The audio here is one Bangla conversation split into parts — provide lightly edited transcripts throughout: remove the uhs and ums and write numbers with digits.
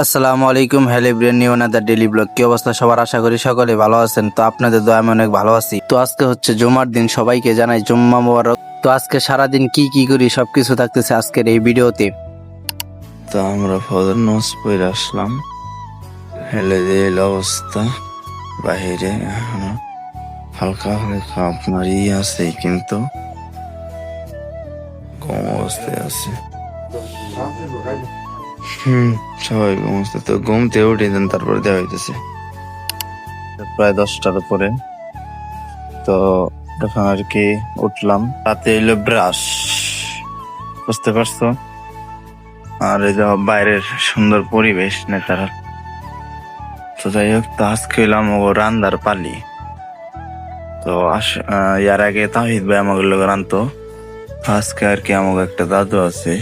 আসসালামু আলাইকুম, hello brain new another daily blog. কি অবস্থা সবার? আশা করি সকলে ভালো আছেন। তো আপনাদের দোয়া আমি অনেক ভালো আছি। তো আজকে হচ্ছে জুমার দিন, সবাইকে জানাই জুম্মা মোবারক। তো আজকে সারাদিন কি কি করি সবকিছু থাকতেছে আজকের এই ভিডিওতে। তো আমরা ফজর নামাজ পড়ে আসলাম, হেলে দিয়ে অবস্থা বাহিরে এখনো হালকা হালকা আপনার আছে, কিন্তু কম অবস্থায় আছে। সবাই ঘুম অবস্থা, তো ঘুমতে উঠে দেন তারপর দেওয়া হইতেছে প্রায় 10টার উপরে। তো তখন আর কি উঠলাম, রাতে এলো ব্রাশ, বুঝতে পারছো? আর এই যে বাইরের সুন্দর পরিবেশ নেতারা। তো যাই হোক, তো আজকে এলাম ও রান্দার পালি। তো ইয়ার আগে তাহিদ ভাই আমাকে লোক রানতো, আজকে আর কি আমাকে একটা দাদু আছে।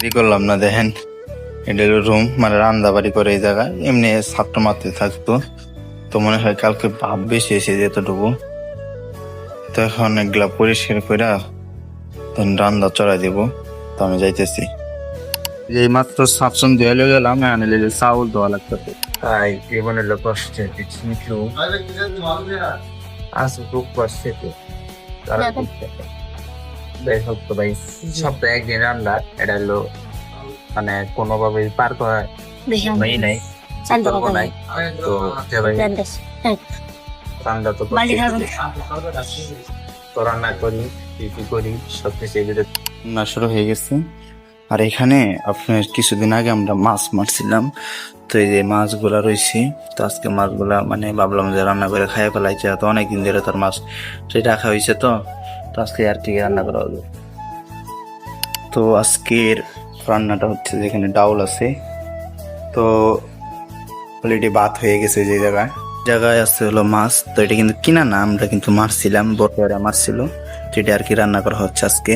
কি করলাম না দেখেন, এটা রুম, মানে রান্না বাড়ি করে এই জায়গায় এমনি ছাত্র মাত্র থাকতো। তো মনে হয় কালকে ভাব বেশি এসে যেতটুকু, তো এখন এগুলা পরিষ্কার করে রান্না চড়াই দিব। তো আমি যাইতেছি, এই মাত্র সাতশন দিয়ে গেলাম, চাউল দেওয়া লাগতো। তাই জীবনের লোক কষ্টে কিছু আছে, খুব কষ্টে। যাই হোক, তো ভাই সপ্তাহে একদিন রান্না, এটা হলো মানে কোনোভাবে পার করা নাই, পারবো নাই। তো ভাই রান্না তো তো রান্না করি, কি করি সবকিছু রান্না শুরু হয়ে গেছে। আর এখানে আপনার কিছুদিন আগে আমরা মাছ মারছিলাম, তো এই যে মাছগুলা রয়েছে। তো আজকে মাছগুলা মানে ভাবলাম যে রান্না করে খাই ফেলাইছে, তো অনেকদিন ধরে তার মাছ সেটা রাখা হয়েছে। তো তো আজকে আর কি রান্না করা হলো। তো আজকের রান্নাটা হচ্ছে, যেখানে ডাউল আছে, তো অলরেডি ভাত হয়ে গেছে। যে জায়গায় আছে হলো মাছ, তো এটা কিন্তু কিনা না, আমরা কিন্তু মারছিলাম, বটরা মারছিল, তো এটা আর কি রান্না করা হচ্ছে আজকে।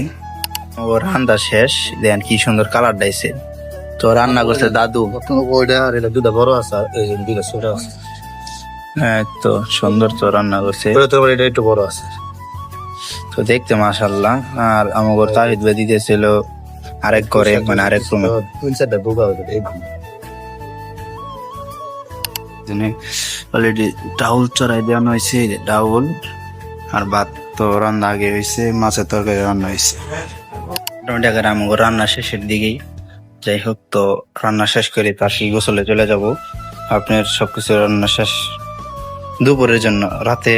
ও রান্না শেষ, দেন কি সুন্দর কালার ডাইছে। তো রান্না করছে দাদু, দুটা বড় আছে, হ্যাঁ তো সুন্দর তো রান্না করছে, এটা একটু বড় আছে, তো দেখতে মাশাআল্লাহ। আর আমার তাহিদ ভাই দিতেছিল আরেক ঘরে, মানে আরেক রুমে অলরেডি ডাউল চড়াই দেওয়ানো হয়েছে। ডাউল আর ভাত তো রান্না আগে হয়েছে, মাছের তরকারি রান্না হয়েছে। মোটামুটি আগে আমার রান্না শেষের দিকেই। যাই হোক, তো রান্না শেষ করে তার সেই গোসলে চলে যাব। আপনার সবকিছু রান্না শেষ দুপুরের জন্য, রাতে।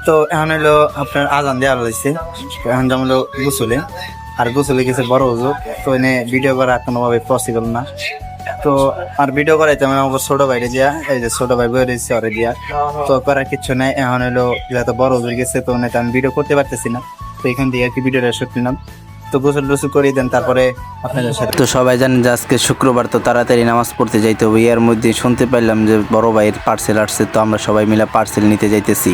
তো এখন হলো আপনার আজান দেওয়া হয়েছে, এখন যেমন হলো গোসলে। আর গোসলে গেছে বড় হুজুর, তো এনে ভিডিও করা কোনোভাবে পসিবল না। তো আর ভিডিও করাইতে আমি আমার ছোট ভাইরে দিয়া, এই যে ছোট ভাই বই রয়েছে ওরে দিয়া, তো করার কিছু নাই। এখন হলো যেহেতু বড় হুজুর গেছে, তো আমি ভিডিও করতে পারতেছি না, তো এখান থেকে আর কি ভিডিওটা শুট নিলাম। তো গোসল টোসল করে দেন, তারপরে আপনাদের সাথে। তো সবাই জানেন যে আজকে শুক্রবার, তো তাড়াতাড়ি নামাজ পড়তে যাইতে হবে। এর মধ্যে শুনতে পাইলাম যে বড় ভাইয়ের পার্সেল আসছে, তো আমরা সবাই মিলে পার্সেল নিতে যাইতেছি।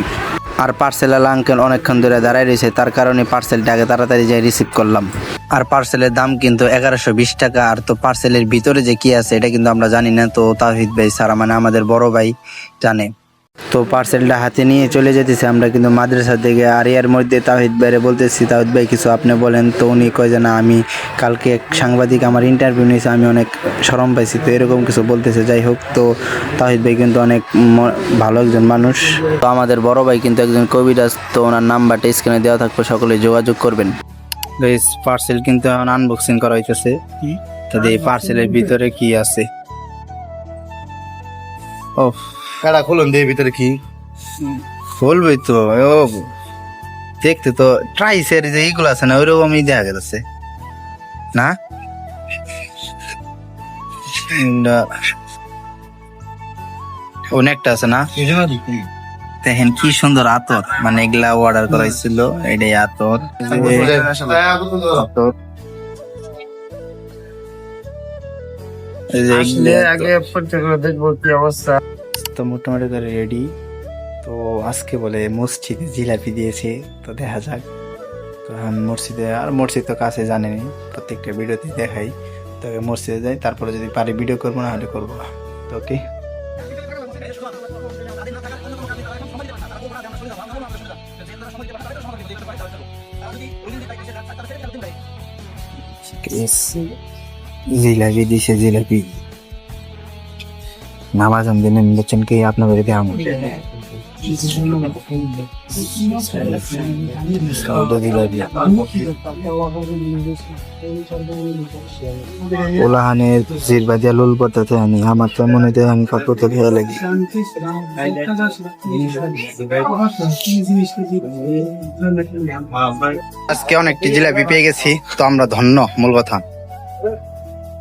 আর পার্সেল আলা আঙ্কেল অনেকক্ষণ ধরে দাঁড়ায় রয়েছে, তার কারণে পার্সেলটা আগে তাড়াতাড়ি যাই রিসিভ করলাম। আর পার্সেলের দাম কিন্তু 1120 টাকা। আর তো পার্সেলের ভিতরে যে কি আছে এটা কিন্তু আমরা জানি না, তো তাহিদ ভাই সারা, মানে আমাদের বড় ভাই জানে। তো পার্সেলটা হাতে নিয়ে চলে যেতেছি আমরা কিন্তু মাদ্রাসা থেকে। আর এর মধ্যে তাহিদ ভাইরে বলতেছি, তাহিদ ভাই কিছু আপনি বলেন। তো উনি কয় যে না, আমি কালকে এক সাংবাদিক আমার ইন্টারভিউ নিয়েছে, আমি অনেক শরম পাইছি, তো এরকম কিছু বলতেছে। যাই হোক, তো তাহিদ ভাই কিন্তু অনেক ভালো একজন মানুষ। তো আমাদের বড় ভাই কিন্তু একজন কবিরাজ, তো ওনার নাম্বারটা স্ক্রিনে দেওয়া থাকবে, সকলে যোগাযোগ করবেন। পার্সেল কিন্তু আনবক্সিং করা হইতেছে, তো এই পার্সেলের ভিতরে কি আছে। ও কারা খুলুন দিয়ে ভিতরে কি খুলবই তো, ও দেখতে তো ট্রাইসের যে এইগুলো আছে না, ওইরকমই দেখা যাচ্ছে না। অনেকটা আছে না, দেখেন কি সুন্দর আতর, মানে এগুলা অর্ডার করা হয়েছিল, এটাই আতর। দেখবো কি অবস্থা। তো মোটামুটি করে রেডি। তো আজকে বলে মসজিদে জিলাপি দিয়েছে, তো দেখা যাক। তো মসজিদে, আর মসজিদ তো কাছে জানেনি, প্রত্যেকটা ভিডিওতে দেখাই। তো মসজিদে যাই, তারপরে যদি পারি ভিডিও করবো, না হলে করবো না। তো ওকে, জিলাপি দিছে, জিলাপি নামাজ দিনে নিচ্ছেন কি আপনার বাড়িতে আম ওলাহানের জিরবা দিয়া লুল পড়তে আমি আমার তো মনে হয় আমি কত তো খেয়াল লাগি। আজকে অনেকটি জিলাপি পেয়ে গেছি, তো আমরা ধন্য। মূল কথা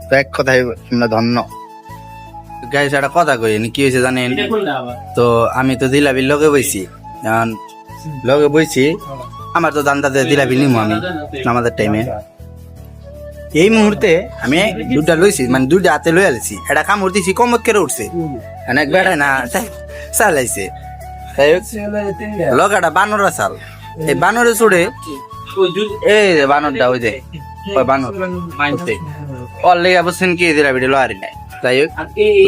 তো এক কথায় আমরা ধন্য। গাইস একটা কথা কই, কি হয়েছে জানেন? তো আমি তো জিলাপির লগে বইছি, লগে বইছি, আমার তো দান্দাতে জিলাপি নিমু আমি আমাদের টাইমে। এই মুহূর্তে আমি দুটা লইছি, মানে দুইটা হাতে লইয়া লইছি, এটা কামড় দিছি কমত করে উঠছে, এক বেড়ায় না চালাইছে। লগাটা বানরা চাল, এই বানরে চড়ে এই বানরটা ওই যে বানর ওর লেগে বলছেন কি জিলাপিটি লয়ারি নাই। যাই হোক,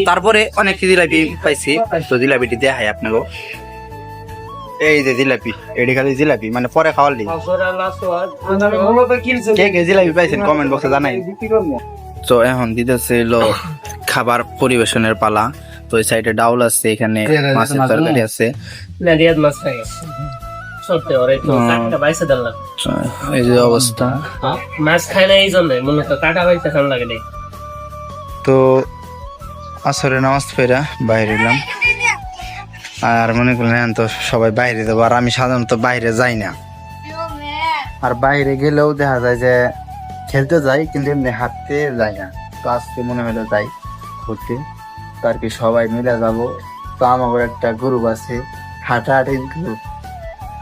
তারপরে অনেক জিলাপি পাইছি, তো জিলাপিটি দেখাই আপনাকে। এই যে জিলাপি, এটি খালি জিলাপি, মানে পরে খাওয়ার লিগে। কে কে জিলাপি পাইছেন কমেন্ট বক্সে জানাই। তো এখন দিতেছে হলো খাবার পরিবেশনের পালা। তো এই সাইডে ডাউল আছে, এখানে মাছের তরকারি আছে, এই যে অবস্থা। মাছ খায় না এই জন্য মূলত কাটা বাইতে খান লাগে। তো আসরে নামাজ পড়া বাইরে এলাম, আর মনে করলেন তো সবাই বাইরে যাবো, আর আমি সাধারণত বাইরে যাই না। আর বাইরে গেলেও দেখা যায় যে খেলতে যাই, কিন্তু এমনি হাঁটতে যাই না। তো আজকে মনে হলো যাই ঘুরতে, তো আর কি সবাই মিলে যাবো। তো আমার একটা গ্রুপ আছে, হাঁটাহাঁটি গ্রুপ,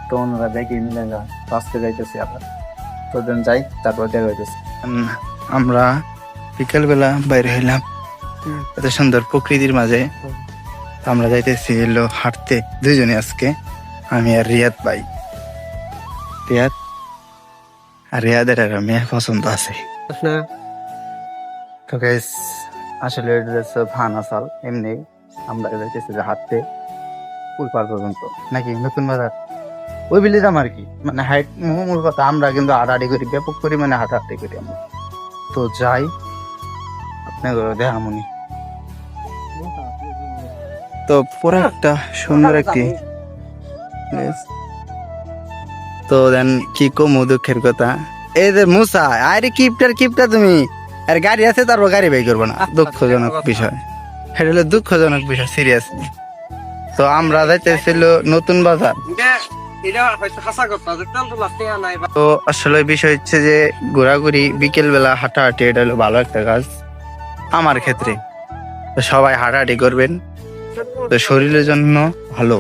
তো ওনারা দেখি মিলে যা। তো আজকে যাইতেছি আবার, তো দিন যাই, তারপর দেখা হইতেছে। আমরা বিকেলবেলা বাইরে হইলাম এত সুন্দর প্রকৃতির মাঝে। আমরা যাইতেছি এলো হাঁটতে দুইজনে আজকে, আমি আর রিয়াদ ভাই। রিয়াদ আর রিয়াদের আর মেয়ে পছন্দ আছে। তো গাইস আসলে ভান আসাল এমনি আমরা যাইতেছি যে হাঁটতে পুলপার পর্যন্ত, নাকি নতুন বাজার ওই বিলে দাম আর কি। মানে হাইট মূল কথা, আমরা কিন্তু হাঁটাহাঁটি করি, ব্যাপক পরিমাণে হাঁটাহাঁটি করি আমরা। তো যাই আপনাদের দেখামনি। তো পুরো একটা সুন্দর একটি place। তো দেন কি কমু দুঃখের কথা, এই যে মুসা আরে কিপটা তুমি, আর গাড়ি আছে তারপর গাড়ি বাই করবো না, দুঃখজনক বিষয়। এটা হলো দুঃখজনক বিষয়, সিরিয়াস। তো আমরা যাইতেছিল নতুন বাজার। তো আসলে বিষয় হচ্ছে যে ঘোরাঘুরি বিকেল বেলা হাঁটাহাঁটি এটা হলো ভালো একটা কাজ আমার ক্ষেত্রে। তো সবাই হাঁটাহাঁটি করবেন, তো শরীরের জন্য ভালো।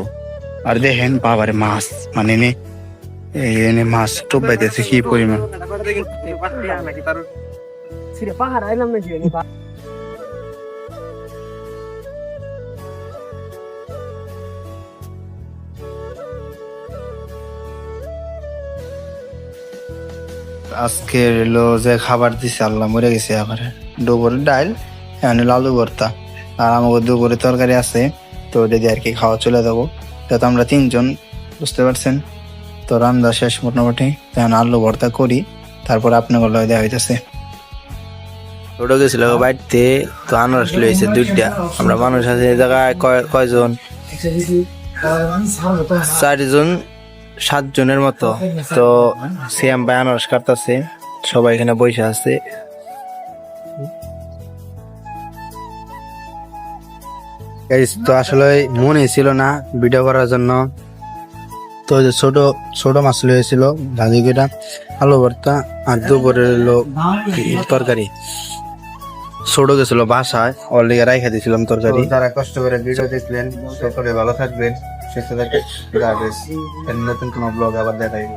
আর দেখেন বাবারে মাছ, মানে এনে মাছ টোপাইতেছে কি পরিমাণ। আজকে এলো যে খাবার দিছে আল্লাহ মরে গেছে, আবার দুপুরে ডাল, এখানে আলু ভর্তা, আর আমাকে দুপুরে তরকারি আছে। তো যদি আর কি খাওয়া চলে যাবো, তো আমরা তিনজন, বুঝতে পারছেন। তো রান্না শেষ মোটামুটি, তখন আলু ভর্তা করি, তারপর আপনার গলায় দেওয়া হইতেছে। ওটা গেছিল বাড়িতে, তো আনারস লইছে দুইটা। আমরা মানুষ আছে এই জায়গায় কয়জন, 4 জন 7 জনের মতো। তো সিএম ভাই আনারস কাটতেছে, সবাই এখানে বসে আছে। তো আসলে মনে ছিল না ভিডিও করার জন্য। তো যে ছোট ছোট মাছ লইছিল, ভাজি কেটা, আলু ভর্তা, আর দুপুরে তরকারি। ছোট গেছিল বাসায়, অলরেডি রাইখা দিয়েছিলাম তরকারি। যারা কষ্ট করে ভিডিও দেখলেন, সকলে ভালো থাকবেন, সুস্থ থাকবেন। নতুন কোনো ব্লগ আবার দেখাইব।